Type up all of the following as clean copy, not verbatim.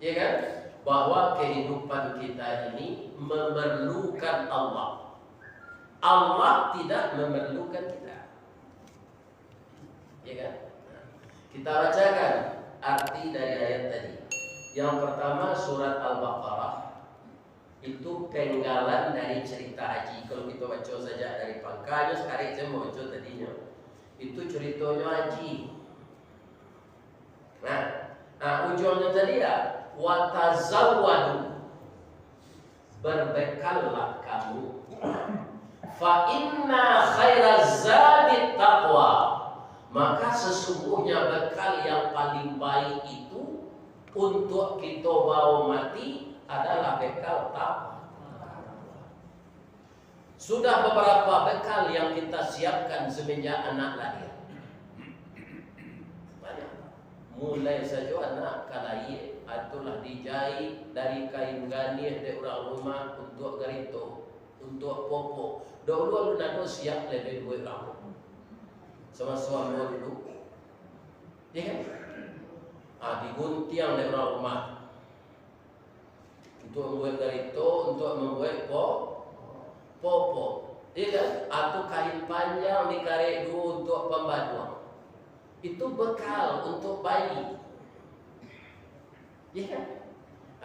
Ya kan? Bahwa kehidupan kita ini memerlukan Allah. Allah tidak memerlukan kita. Ya kan? Kita bacakan arti dari ayat tadi. Yang pertama surat Al-Baqarah itu penggalan dari cerita haji. Kalau kita baca saja dari pangkanya, sekarang saya mau baca tadinya. Itu ceritanya haji. Nah, ujungnya tadi ya, watazawwadu, berbekallah kamu. Fa inna khairaz zadi taqwa, maka sesungguhnya bekal yang paling baik itu untuk kita bawa mati adalah bekal takwa. Sudah beberapa bekal yang kita siapkan semenjak anak lahir. Mulai saja anak kalai itulah dijahit dari kain ganih dari orang rumah untuk garito, untuk popo. Dulu nado siap lebih dua orang sama suami dulu, ya kan? Diguntiang dari orang rumah untuk membuat garito, untuk membuat popo, ya kan? Atau kain panjang dikaret dulu untuk pembaduan. Itu bekal untuk bayi, ya kan?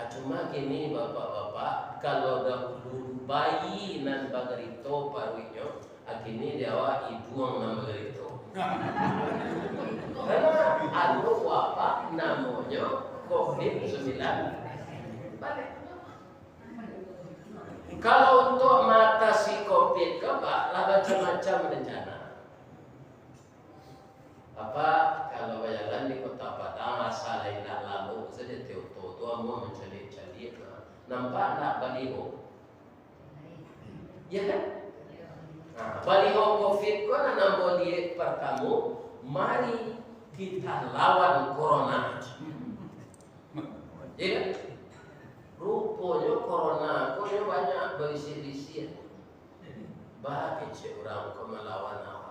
Cuma kini bapak-bapak kalau dahulu bayi nan bagerito paruinyo, kini dia ibuang nan bagerito. Karena anu apa namanya COVID-19 balik. Kalau untuk mengatasi COVID lah macam-macam rencana. Kalau bayangan di kota Padang asal tidak lalu saja Tioto tua mau mencari-cari nampak nak baliho, ya kan? Baliho COVID kan nampak lihat pertama, mari kita lawan corona, ya kan? Rupanya corona, kau banyak berisi-isi, bagi orang kau melawan awak.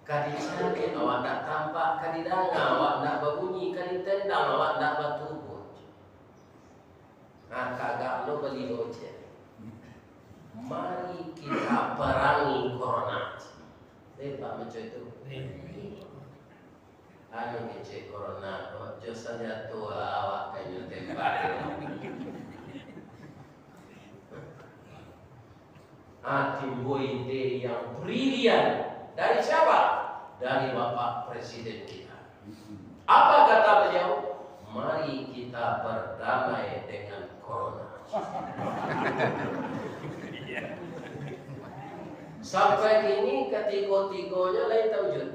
Kadi cari awak tak tampak, kadi danga awak tak berbunyi, kadi tendang awak tak bertubuh. Kagak lo beli hoce. Mari kita perangi corona. Pak macam itu. Anu kecil corona, josanya tua awak kayaknya tembak. Timbul ide yang brilian. Dari siapa? Dari Bapak Presiden kita. Apa kata beliau? Mari kita berdamai dengan corona. Sampai kini ketiga-tiganya lain terwujud.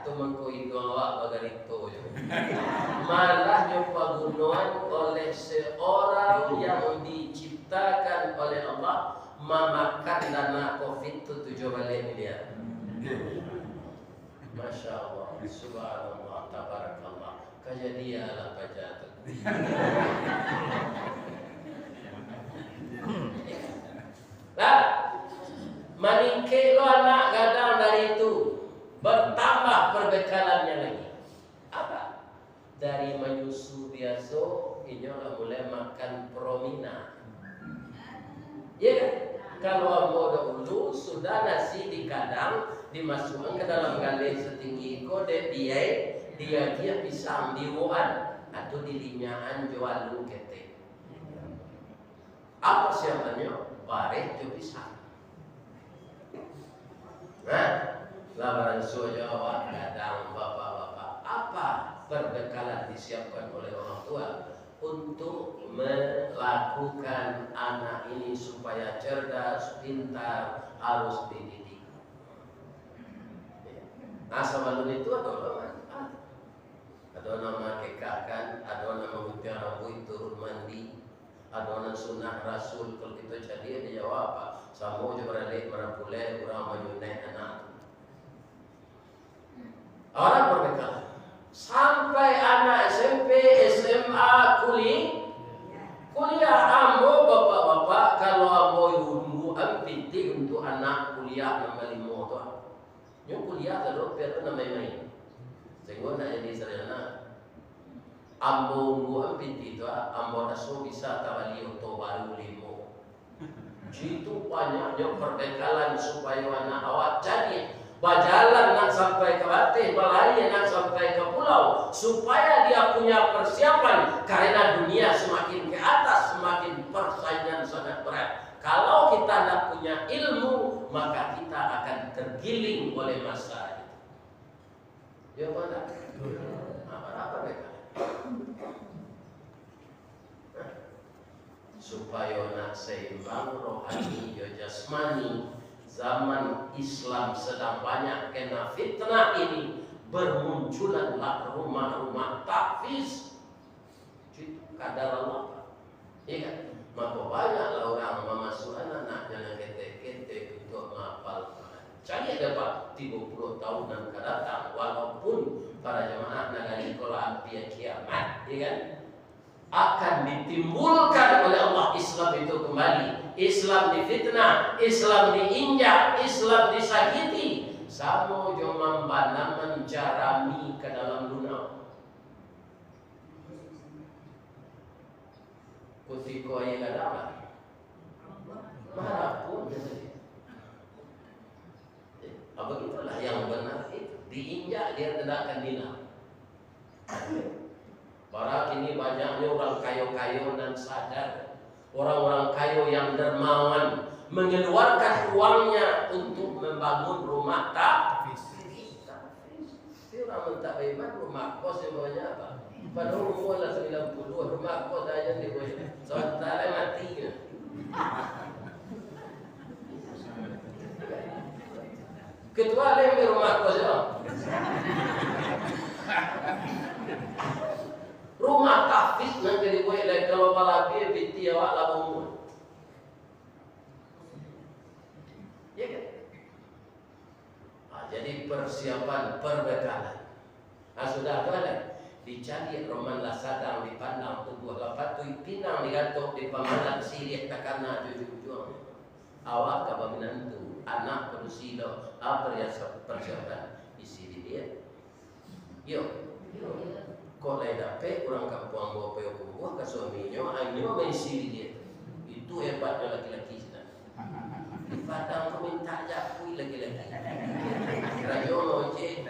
Temanku itu awak bagarito. Malah nyoba bunuhan oleh seorang yang diciptakan oleh Allah memakan dana COVID itu 7 miliar. Masya Allah, subhanallah, tabarakallah. Kejadian apa jatuh? Nah, maningke lo anak gadang dari itu bertambah perbekalannya lagi. Apa? Dari menyusu biasa, ini lah mulai makan promina. Ya kan? Kalau ambo dahulu sudah nasi dikadang dimasukkan ke dalam gale setinggi kode dia pisang diuan atau dilinyaan jual lu kete. Apa siapanya? Bareh jo pisang. Nah, lamaran Jawa kadang bapak-bapak apa perbekalan disiapkan oleh orang tua untuk melakukan anak ini supaya cerdas, pintar, harus dididik. Nah, sama itu ada nama kekakan, ada nama mutiara rambut turun mandi, ada nama sunnah Rasul. Kalau kita jadi dia jawab apa? Sama juga beralik merapuleh orang menyunai anak. Orang berbekalan. Sampai anak SMP, SMA, kuliah ambo bapak-bapak kalau ambo yunduan penting untuk anak kuliah nama limo tu. Yang kuliah terus perlu nama main. Sehingga nak jadi sarjana. ambo unggu pinti itu ambo naso bisa tawali oto baru limo. Jitu banyaknya perbekalan supaya anak awak jadi berjalan nak sampai ke Batik, berlari nak sampai ke pulau, supaya dia punya persiapan. Karena dunia semakin ke atas, semakin persaingan sangat berat. Kalau kita tidak punya ilmu, maka kita akan tergiling oleh masa itu. Ya mana? Apa mereka? Supaya nak seimbang rohani, jasmani. Zaman Islam sedang banyak kena fitnah ini, bermunculanlah rumah-rumah tahfiz. Itu kadar Allah. Ya kan? Maka banyaklah orang memasuk anak-anaknya yang kete-kete untuk menghafal. Cari dapat 30 tahunan ke datang, walaupun para jemaah negara sekolah api kiamat, ya kan? Akan ditimbulkan oleh Allah Islam itu kembali. Islam difitnah, Islam diinjak, Islam disakiti. Samo jo mambana menjarami ke dalam dunia. Kutiko yang ada marapun. Apa itulah yang benar itu. Diinjak dia tidak akan dina. Para kini banyaknya orang kayo-kayo dan sadar. Orang-orang kayo yang dermawan mengeluarkan uangnya untuk membangun rumah tahfiz. Dia orang minta bagaimana rumah kos yang bawahnya apa? Padahal umurlah 90, rumah kos aja di bawahnya. Soalnya mati. Ketua yang di rumah kos ya. Rumah tahfiz nanti dibuat lagi kalau balabi binti awak labung. Ya kan? Jadi persiapan perbekalan. Sudah ada dicari roman lasadang dipandang tubuh lapat tu pinang digantung di pamalan sirih takana jujur. Awak kabaginan tu anak pedusilo apa yang persiapan isi dia. Yo. Kau lain dapat orang kampung bawa payung ke suaminya, hanya mengisi dia. Itu hebatnya laki-laki sana. Di Padang kau minta jakui laki-laki. Rajo ojek.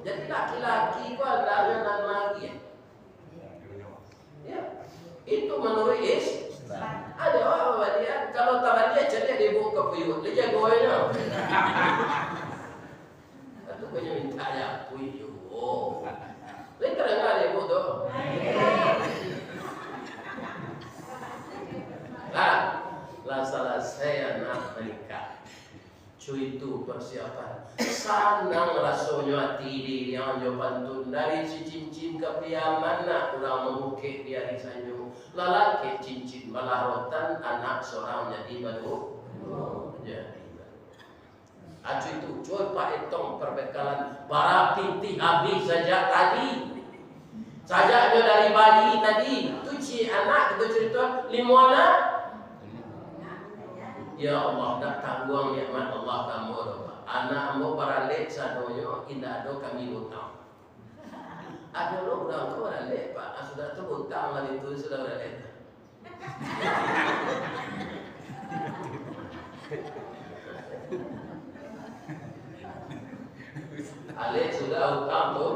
Jadi laki-laki kau ada yang lagi. Ya. Itu menurut Islam. Ada orang dia kalau tak dia jadi dia buka puyuh, dia jagonya. Itu punya minta ya puyuh. Lain kerana dia bodoh. Lah salah saya nak menikah. Cuy itu persiapan. Sanang rasanya hati diri yang jawabantun dari si cincin ke piaman nak orang mengukir dia di sanjung. Lalaki cincin malarotan anak seorang jadi baru. Jadi baru. Acu itu cuy pak etong perbekalan para pinti habis saja tadi. Sajaknya dari bayi tadi. Tu ci anak kita cerita 5 anak. Ya Allah, nak tanggung nikmat Allah kamu doa. Anak ambo para lek sadonyo indah do kami utang. Ada lo orang kau para lek pak, sudah tu utang lah itu sudah lek. Alek sudah utang tu.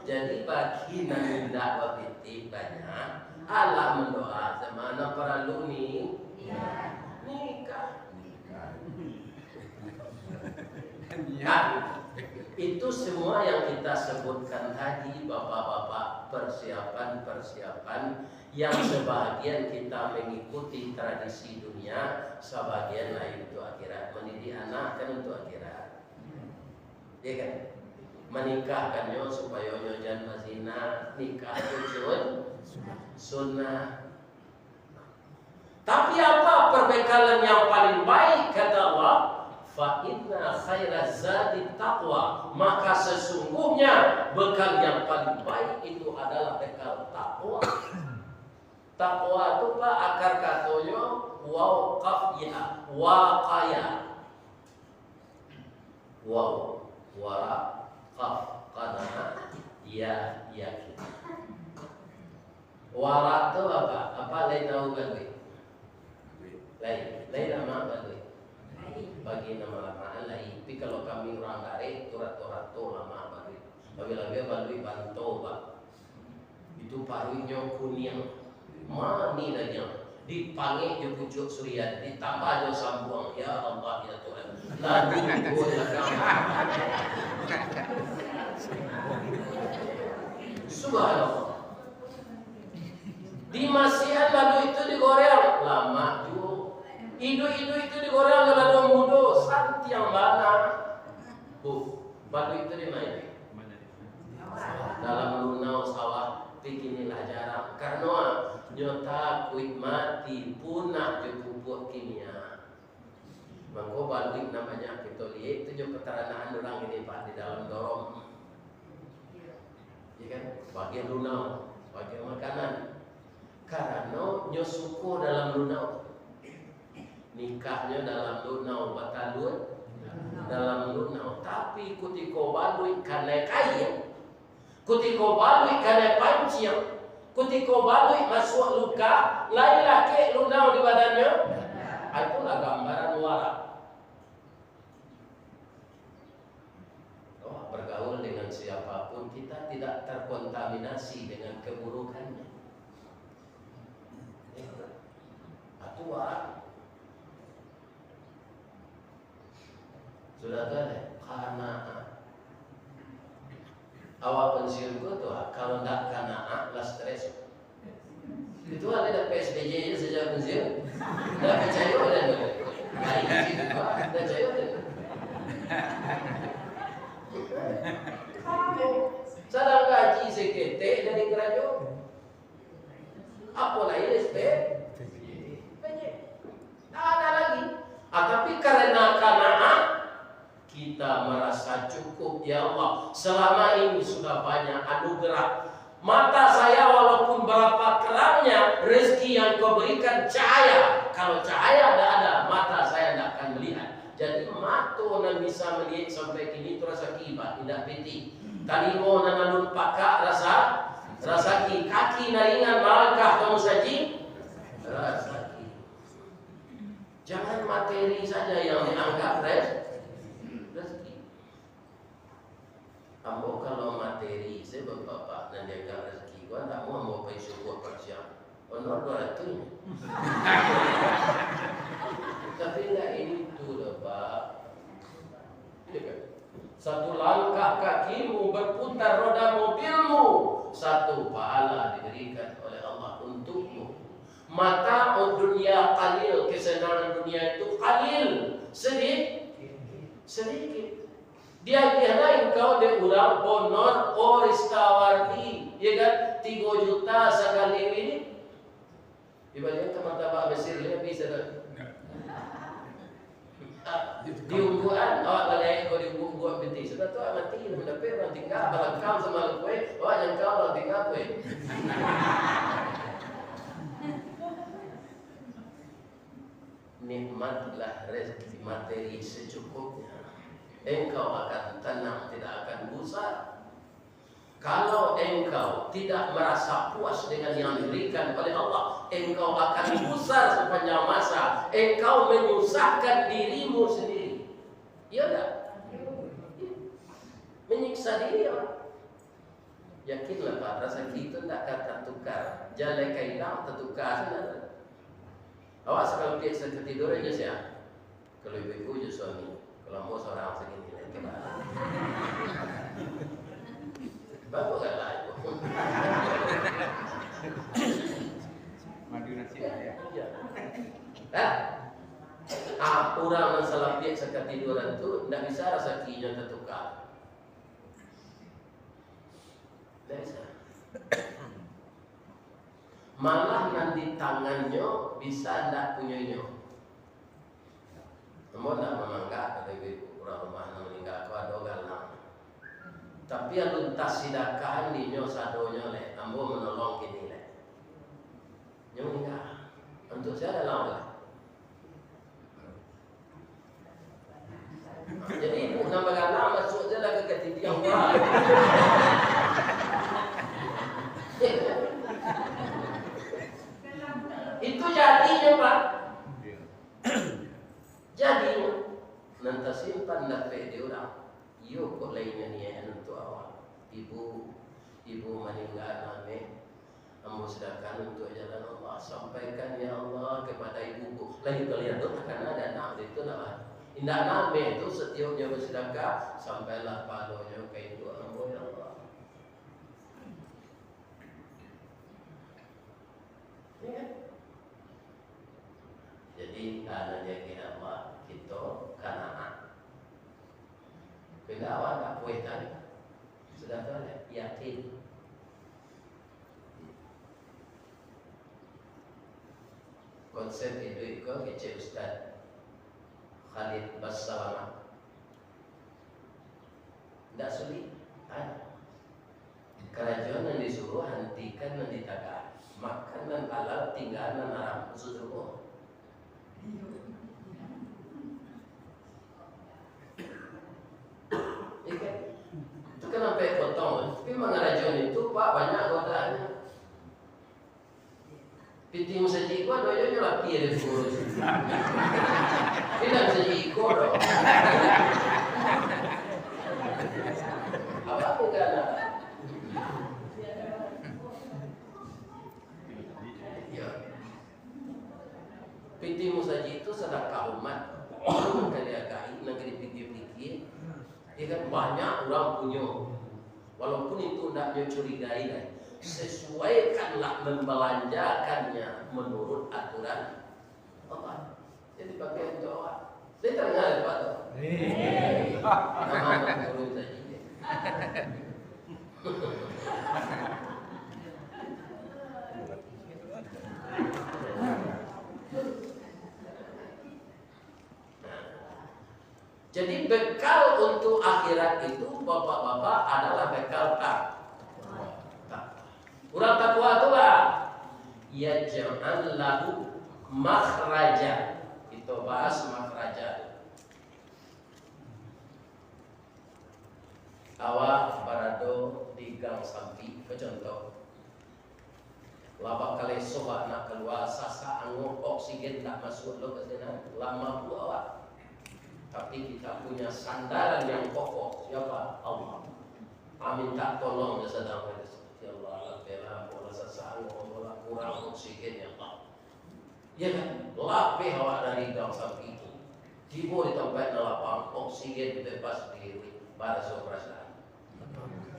Jadi bagi yang tidak berpiti banyak, Allah mendoa semana para luni. Nikah. Nah, itu semua yang kita sebutkan tadi, bapak-bapak, persiapan-persiapan yang sebagian kita mengikuti tradisi dunia, sebagian lain untuk akhirat. Mendidik anak kan untuk akhirat, ya kan? Menikahkannya supaya jangan mazina, nikah itu sunnah. Tapi apa perbekalan yang paling baik kata Allah? Fa inna khairaz zadi taqwa. Maka sesungguhnya bekal yang paling baik itu adalah bekal takwa. Takwa itu Pak akar katanya waqaf ya, waqaya. Waw, waqaf qadana ya yakin. Wara itu apa? Apa lain tahu bagai? Lain nama bagai. Bagi nama lamaan lain. Tapi kalau kami orang dari turat-turat tu lama bagai. Lagi-lagi bagai bantu Pak. Itu parunya kuning. Mani danya dipanggil je pucuk surian ditambah je sambuang ya Allah ya Tuhan lalu boleh subhanallah di masihan lalu itu digoreng lama juga idu itu digoreng lalu mudo santi yang mana lalu itu di mana dalam lunau sawah beginilah jarang karena nyota kuit mati punah je pupuk kimia. Mangko balik namanya kita lihat itu je peternakan orang ini Pak di dalam dorong. Ya kan? Bagian lunau, bagian makanan. Karena nyo suku dalam lunau. Nikahnya dalam lunau, batalun dalam lunau. Tapi ketika balik karena kaya, ketika balik karena panciang. Ketika balui masuk luka, lain laki lunau di badannya. Itulah gambaran wara. Oh, bergaul dengan siapapun kita tidak terkontaminasi dengan keburukannya. Itu wara. Sudah tahu karena awal pensiun ku tuh kalau tidak karena lah stres itu ada PSBJ nya sejak pensiun tidak percaya dan baik itu Pak percaya dan sedang gaji sekete dari kerajaan apa lain SP tak ada lagi tapi karena kita merasa cukup ya Allah selama ini sudah banyak anugerah mata saya walaupun berapa kerangnya rezeki yang kau berikan cahaya kalau cahaya tidak ada mata saya tidak akan melihat jadi mata yang bisa melihat sampai kini itu rasa kibat tidak peti tadi mau nanalun pakak rasa kaki naringan malangkah kamu saji rasa jangan materi saja yang dianggap rezeki. Ambo kalau materi saya bapak dan jaga rezeki gua tak mau ambo pergi syukur persiap honor 200 tapi enggak itu loh Pak satu langkah kakimu berputar roda mobilmu satu pahala diberikan oleh Allah untukmu mata dunia qalil kesenangan dunia itu qalil sedikit dia kira engkau dia ulang honor Oristawardi ya kan 3 juta sekali ini dibanding teman-teman Mesir dia bisa diungguan awak lalai kau diungguan binti sudah tu amat tinggi mendapat orang tinggal balangkam sama kue awak yang kau orang tinggal kue nikmatlah rezeki materi secukupnya engkau akan tenang, tidak akan gusar. Kalau engkau tidak merasa puas dengan yang diberikan oleh Allah, engkau akan gusar sepanjang masa. Engkau menyusahkan dirimu sendiri. Iya tak? Menyiksa diri orang. Yakinlah Pak, rasa kita tidak akan tertukar. Jalai kaidah tertukar. Awak sekali biasa ketiduran je saya. Kalau ibu je suami. Kalau mau seorang segini nanti bagus kan lah ibu. Madu nasi ya. Orang yang salah biasa ketiduran tu tidak bisa rasa kinya tertukar. Tidak bisa. Malah nanti tangannya bisa tidak punyanya. Namun tidak memanggak dari orang rumah yang meninggal kau ada galang. Tapi yang luntas sidakah ni nyo sadonya le, ambo menolong kini le. Yang enggak. Untuk saya dalam lah. Jadi ibu nama anak masuk je lah ke ketinggian orang. Itu jadinya Pak. Jadinya nanti simpan dapat dia orang. Yo kok lainnya ni untuk awak. Ibu meninggal name. Ambo sedekahkan untuk jalan Allah. Sampaikan ya Allah kepada ibuku. Lagi kalian tu akan ada anak itu nama. Indah name itu setiapnya bersedekah sampailah pahalanya ke ibu ambo ya Allah. Ya. Jadi anak jadi Allah kita kanan. Bila awak tak puas tadi, sudah tahu yakin. Konsep itu kecil Ustaz Khalid Bassalama. Tidak sulit. Kerajaan yang disuruh hentikan dan ditagih. Makanan halal tinggalan haram suruh. Itu kenapa potong? Tapi mengerajaan itu Pak banyak godaannya. Piti saji ko doyo nyo laki ya dulu. Tidak saji ko do. Apa bukan? Ya. Piti saji itu sedekah umat. Orang kaliagai negeri pikir-pikir. Ya kan banyak orang punya. Walaupun itu tidak mencurigai kan. Sesuaikanlah membelanjakannya menurut aturan Allah. Jadi pakai untuk awak. Saya dengar Pak tu. Nama turun saja. Jadi bekal untuk akhirat itu bapak-bapak adalah bekal tak. Kurang takwa itu lah. Ya jangan lahu makhraja. Itu bahas makhraja. Awak berada di gang sampi. Contoh. Labak kali sobat nak keluar sasa angin oksigen tak masuk lo ke sana. Lama pun awak. Tapi kita punya sandaran yang kokoh. Siapa? Allah. Amin tak tolong dia sedang berada. Ya Allah, bela bola sasang, bola kurang oksigen ya Allah. Ya kan, lapih awak dari gang sampai itu. Tiba di tempat lapang oksigen bebas diri pada perasaan.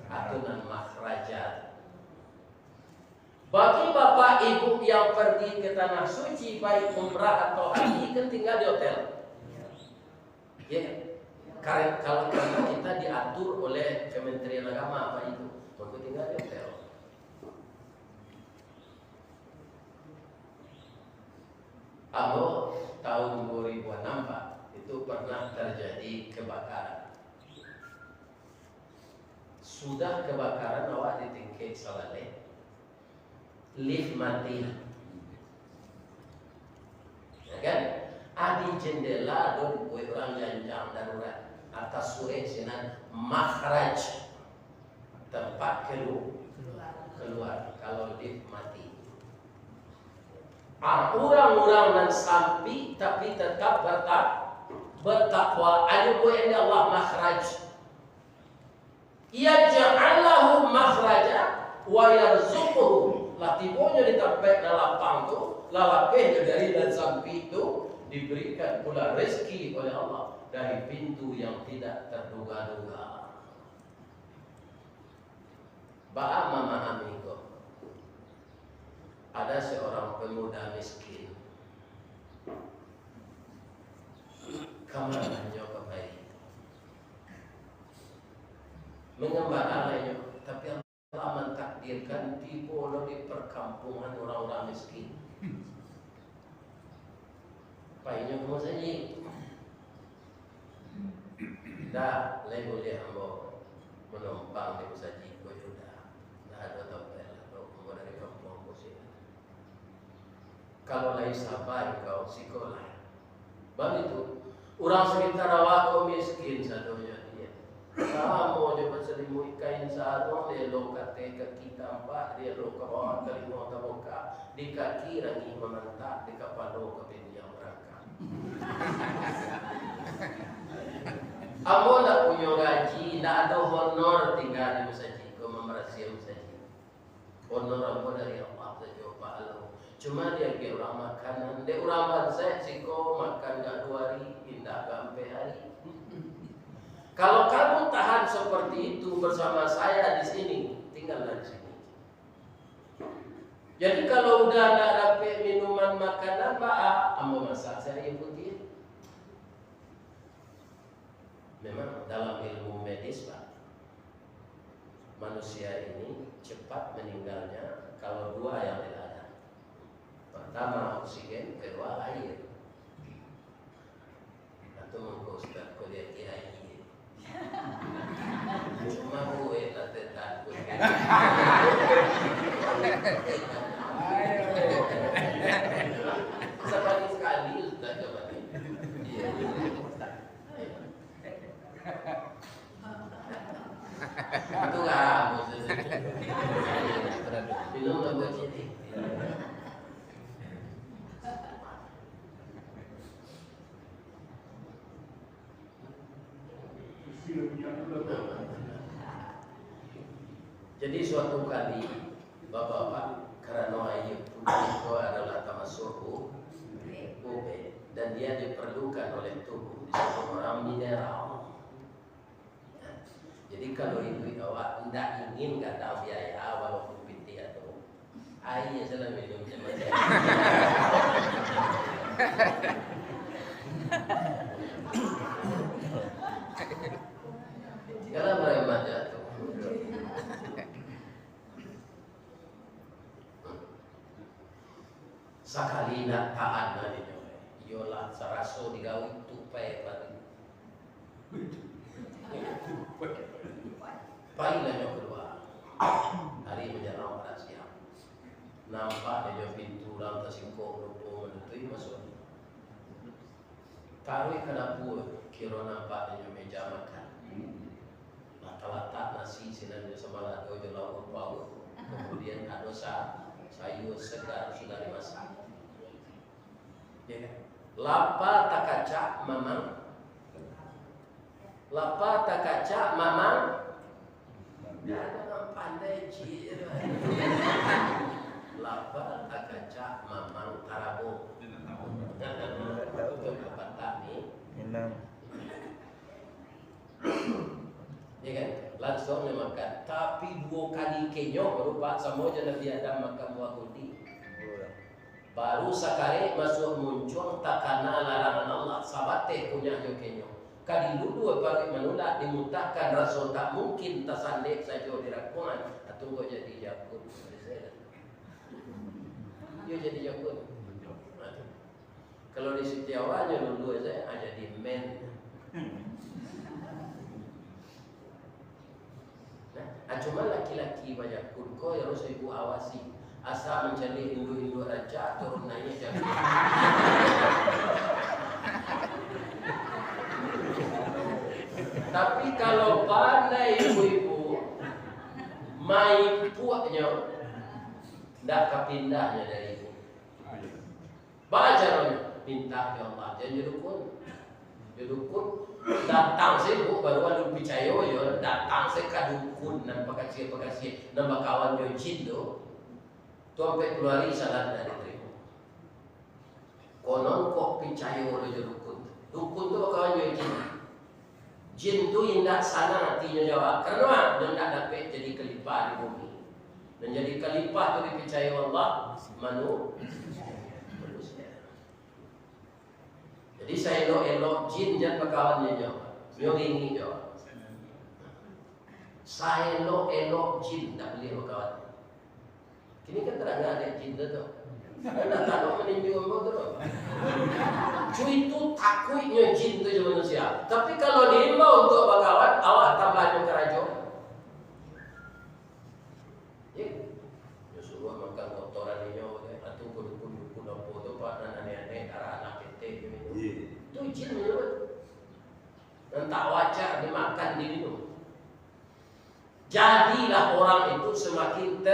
Aturan makhrajat. Bagi bapak ibu yang pergi ke tanah suci baik umrah atau haji kan tinggal di hotel. Ya kan? Kalau kita diatur oleh Kementerian Agama apa itu, maka tinggal di hotel. Kalau tahun 2006 Pak, itu pernah terjadi kebakaran. Sudah kebakaran awak di tingkat Salale, lift mati. Ya kan? Adi jendela ada orang janjang darurat atas sore sinan makhraj tempat keluar kalau lift mati. Orang-orang yang sampai tapi tetap bertakwa. Ayo boleh Allah makhraj. Ia ja'allahu makhraja wa yarzuquhu. Latibonya di tempat lapang tu, lalapeh dari dan sampai itu diberikan pula rezeki oleh Allah dari pintu yang tidak terduga-duga. Ba'a memahami kok. Ada seorang pemuda miskin. Kamarnya ke baik. Mengembara lainnya, tapi Allah mentakdirkan tiba di perkampungan orang-orang miskin. Painnya kamu saja. Dah, lego dia ambo menumpang di saji kau sudah. Dah ada tempat atau kamu dari kampung kau sini. kalau lain sabar kau sekolah. Begitu. Orang sekitar awak kau miskin satunya dia. Kamu coba selimut kain sarung dia lo kate ke kita empat dia lo ke bawah ke lima taboka di kaki lagi memantak di kepala ke pinjam mereka. Kamu nak punya gaji, nak ada honor tinggal di masjid, kau memerasi masjid. Honor apa dari Allah saja Pak Allah. Cuma dia ke orang makanan, dia orang bangsa siko makan gak 2 hari, indah sampai hari. Kalau kamu tahan seperti itu bersama saya di sini, tinggallah di sini. Jadi kalau udah nak dapat minuman makanan, Pak, ambo masak saya ikutin. Memang dalam ilmu medis, Pak, manusia ini cepat meninggalnya kalau 2 yang tidak ada. Pertama oksigen, kedua air. Atau mengko Ustaz kuliah kiai. Cuma gue tak takut. Sekali sekali Ustaz coba nih. Itu kamu minum tambah jadi. Jadi suatu kali bapak-bapak karena air itu adalah tamasuk UB dan dia diperlukan oleh tubuh disebut orang mineral. Jadi kalau ibu awak tidak ingin kata biaya walaupun binti atau air salah minum sama dia. Kalau mereka jatuh. Sekali nak taat nanti yolah saraso digawi tupai pagi. Pagi yang kedua hari menjelang pada siang nampak dia pintu dalam tersingkuk lupa menutui masuk taruh ke dapur kira nampak dia meja makan letak nasi sinan dia semalam dia lauk bau kemudian ada sayur segar sudah dimasak ya kan? Lapa tak kaca mamang lapa tak kaca mamang dia ada pandai ciri lapa tak kaca mamang tarabo untuk apa nih ya kan langsung dia makan tapi 2 kali kenyok berupa sama je Nabi Adam makan buah kundi baru sekali masuk muncul takana larangan Allah sabate punya jo kenyok kali dulu bagi menolak dimutahkan rasul tak mungkin tersandik saja di rakungan atau kau jadi jakun dia jadi jakun kalau di Setiawanya dulu saya jadi men. Cuma laki-laki banyak pun kau yang harus ibu awasi asal mencari hindu-hindu raja turunannya jangan. Tapi kalau pandai ibu-ibu main puaknya tidak kepindahnya dari ibu baca minta ke Allah jangan jadukun datang sibuk baru ada percaya yo datang sekadukun dan pakasih nama kawan yo jin tu sampai keluar salat dari terima konon kok percaya oleh dukun tu kawan yo jin tu indah sana hatinya jawab karena dia tak dapat jadi kelipah di bumi dan jadi kelipah tu dipercaya Allah manusia. Jadi saya elok jin jangan berkawannya jawab. Nyuringi jawab. Saya elok jin tak boleh berkawan. Kini kan terang ada jin tu. Nak tahu meninju apa tu? Cuy itu takutnya jin tu manusia. Tapi kalau diimbau untuk berkawan, awak tambahnya kerajaan. Ya, suruh makan kotoran ini atau dukun apa tu teh minum. Itu jin menyebut. Dan tak wajar dimakan diminum. Jadilah orang itu semakin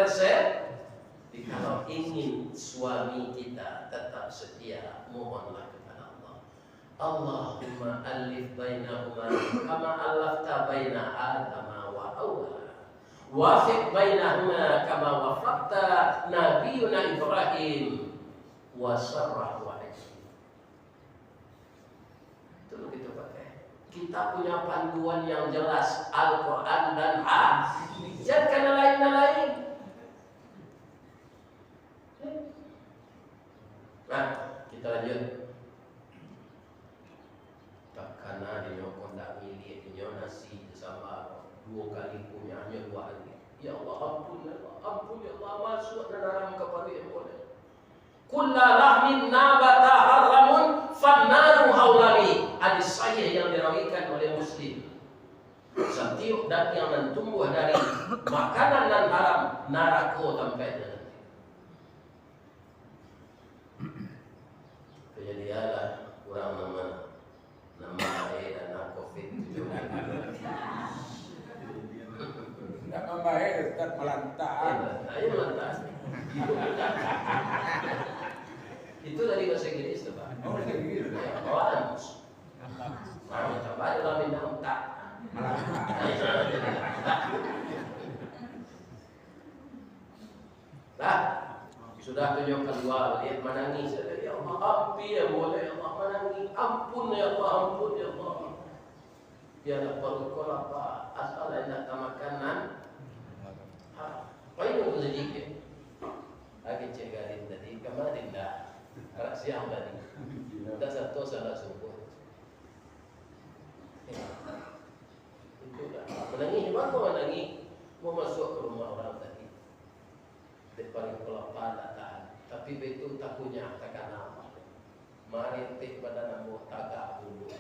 kalau ingin suami kita tetap setia, mohonlah kepada Allah. Allahumma alif bainahuma kama alafta baina Adam wa Hawa. Wafiq bainahuma kama wafaqta nabiyuna Ibrahim wa Sarah wa Ishaq. Itu kita pakai. Kita punya panduan yang jelas, Al-Quran dan hadis. Jangan kena lain-lain. Nah, kita lanjut. Tak karena dia kondak milik dia nasi sama 2 kali punya hanya 2 hari. Ya Allah ampun ya Allah masuk dalam kepala yang boleh. Kulla lahmin nabata haramun fannaru haulani. Hadis sahih yang dirawikan oleh Muslim. Setiap daging yang tumbuh dari makanan dan haram, neraka tempatnya. Kejadianlah kurang nama air dan COVID. Nama air Ustaz melantar. Ayo melantar. Itu dari bahasa Inggris tu Pak. Oh, bahasa Inggris. Ya, once. Nah, coba dalam minum tak. Nah, sudah tunjuk kedua, lihat menangis. Ya Allah, ampun ya boleh ya Allah menangis. Ampun ya Allah, ampun ya Allah. Biarlah perut kau lapar, asal nak makanan. Apa yang sedikit? Lagi cegarin tadi, kemarin dah. Kalau siang tadi, dah satu salah subuh. Itulah. Menangis, baru menangis. Mau masuk ke rumah orang tadi. Depan kelapa tak tahan. Tapi betul tak punya, takkan apa. Mari tik pada namu tagak dulu.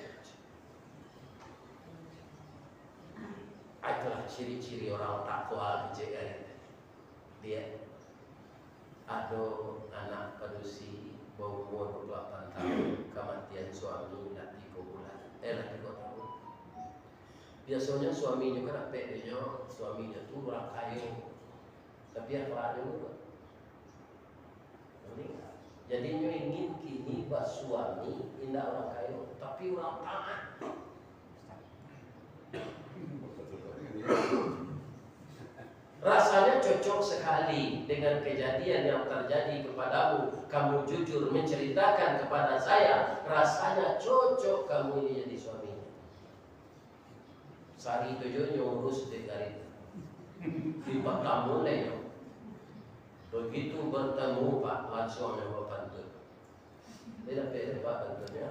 Itulah ciri-ciri orang takwa kejadian. Dia ada anak padusi berumur 28 tahun, kematian suami dah 3 bulan. 3 tahun. Biasanya suaminya kan pedenya, suaminya tu orang kaya. Tapi apa juga meninggal. Jadi nyo ingin kini buat suami indah orang kaya, tapi orang taat. Rasanya cocok sekali dengan kejadian yang terjadi kepadamu. Kamu jujur menceritakan kepada saya. Rasanya cocok kamu ini jadi suaminya. Sari tujuhnya urus dari lipat kamu lah. Begitu bertemu Pak langsung yang Bapak Pantun. Dia dapat Pak Pantunnya.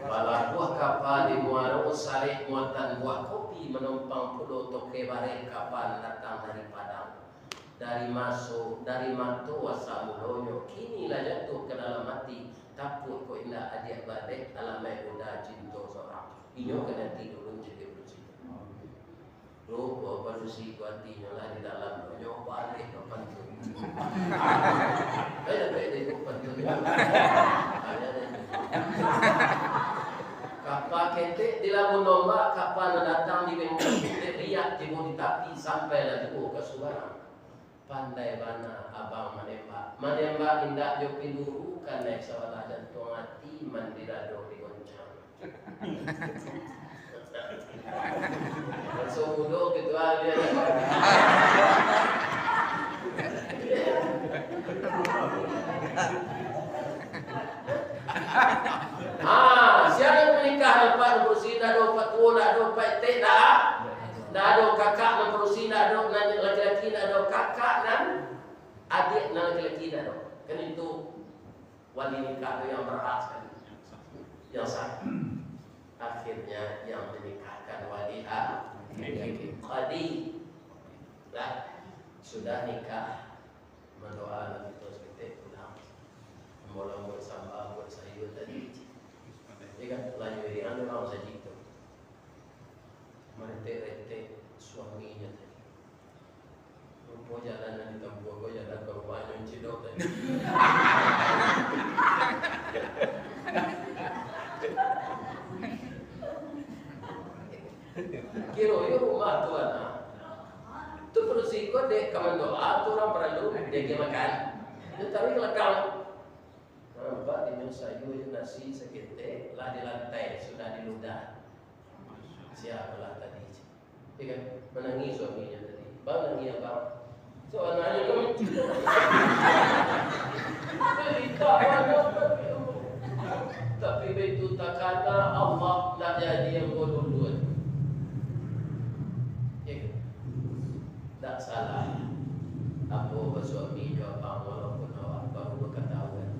Bala buah kapal di muaro sarik muatan buah kopi menumpang pulau toke bare kapal datang dari Padang. Dari masuk dari mantu wasa mulonyo kinilah jatuh ke dalam hati takut ko indah adik badek alamai udah cinta seorang. Inyo kena tidur jadi bersih. Lupa padusi kuatinya lah di dalam lonyo balik ke pantun. Ada itu pantun. Kapal ketek di labuan domba, kapal datang di bengkel riak timbul di tapi sampai lah timbul ke Subarang. Pandai mana abang menembak indah jo piluru kan naik sawala jantung hati mandira do digoncang. Langsung mudo gitu aja. Siapa yang menikah dapat berusia dah 40, dah 40 dah. Dah ada kakak yang berusia dah ada laki-laki dah ada kakak dan adik dan laki-laki dah ada. Kan itu wali nikah yang berhak sekali. Yang sah. Akhirnya yang menikahkan wali qadi. Lah sudah nikah mendoa Nabi terus kita pulang. Mula-mula sambal buat sayur tadi. Dia kan lanjut dari anu orang saja itu. Merete-rete suaminya tadi. Rupa jalanan di tempat kau jalan ke rumahnya cido. jawab tadi. Kiro yo rumah tuan. Itu bersiko dek kaman doa tu orang perlu dia makan. Tetapi kalau nampak di minum sayur nasi sekete lah di lantai sudah diludah. Siapalah tadi? Dia kan menangis suaminya tadi. Bang nangis abang. Soalnya kamu cerita tapi begitu tak kata Allah nak jadi yang bodoh dua. Tak salah. Aku bersuami ke abang walaupun awak baru berketahuan.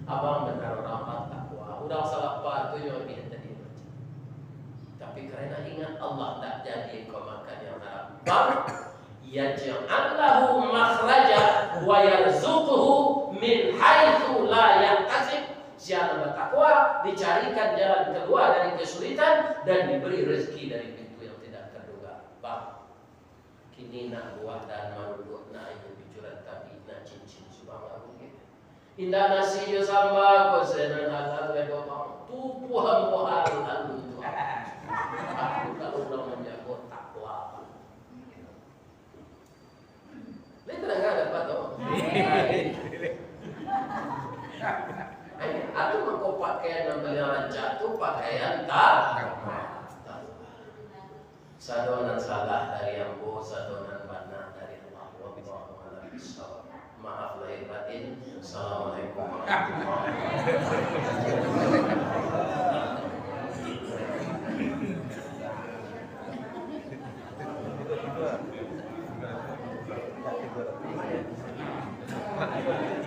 Abang benar orang takwa. Udah salah apa tu yang lebih tadi baca. Tapi kerana ingat Allah tak jadi kau makan yang haram. Bang yaj'allahu makhraja wa yarzuquhu min haitsu la yahtasib. Siapa bertakwa dicarikan jalan keluar dari kesulitan dan diberi rezeki dari pintu yang tidak terduga. Bang, kini nak buat dan manuduk nak ayu bicuran tadi nak cincin subhanallah gitu. Indah nasi yo sambal ko senan halal wedo bang. Tu puhan halu tu. Aku kalau udah menjaga takwa. Lihat enggak dapat toh. Aku mau pakaian yang beliau jatuh pakaian tak. Sadonan salah dari ambo, sadonan benar dari Allah. Wallahu a'lam bishawab. Maaf lahir batin. Assalamualaikum warahmatullahi wabarakatuh.